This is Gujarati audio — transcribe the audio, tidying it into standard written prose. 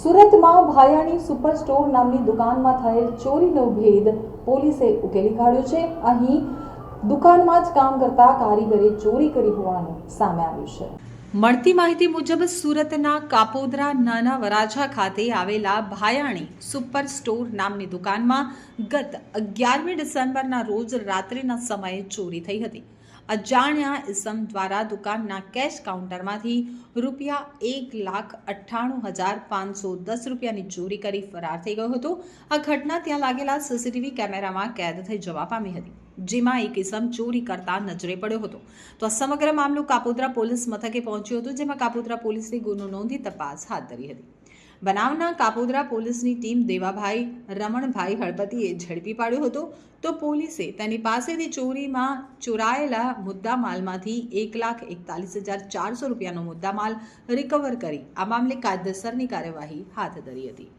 સુરતમાં ભાયાણી સુપર સ્ટોર નામની દુકાનમાં થયેલ ચોરીનો ભેદ પોલીસે ઉકેલી કાઢ્યો છે। અહીં દુકાનમાં જ કામ કરતા કારીગરે ચોરી કરી હોવાનું સામે આવ્યું છે। મળતી માહિતી મુજબ સુરતના કાપોદ્રા નાના વરાછા ખાતે આવેલા ભાયાણી સુપર સ્ટોર નામની દુકાનમાં ગત 11મી ડિસેમ્બરના રોજ રાત્રિના સમયે ચોરી થઈ હતી। અજાણ્યા ઇસમ દ્વારા દુકાનના કેશ કાઉન્ટરમાંથી ₹1,98,510 રૂપિયાની ચોરી કરી ફરાર થઈ ગયો હતો। આ ઘટના ત્યાં લાગેલા સીસીટીવી કેમેરામાં કેદ થઈ જવા પામી હતી, જેમાં એક ઇસમ ચોરી કરતા નજરે પડ્યો હતો। તો આ સમગ્ર મામલો કાપોદ્રા પોલીસ મથકે પહોંચ્યો હતો, જેમાં કાપોદ્રા પોલીસે ગુનો નોંધી તપાસ હાથ ધરી હતી। બનાવના કાપોદ્રા પોલીસની ટીમ દેવાભાઈ રમણભાઈ હળપતિએ ઝડપી પાડ્યો હતો। તો પોલીસે તેની પાસેથી ચોરીમાં ચોરાયેલા મુદ્દામાલમાંથી ₹1,41,400 રૂપિયાનો મુદ્દામાલ રિકવર કરી આ મામલે કાયદેસરની કાર્યવાહી હાથ ધરી હતી।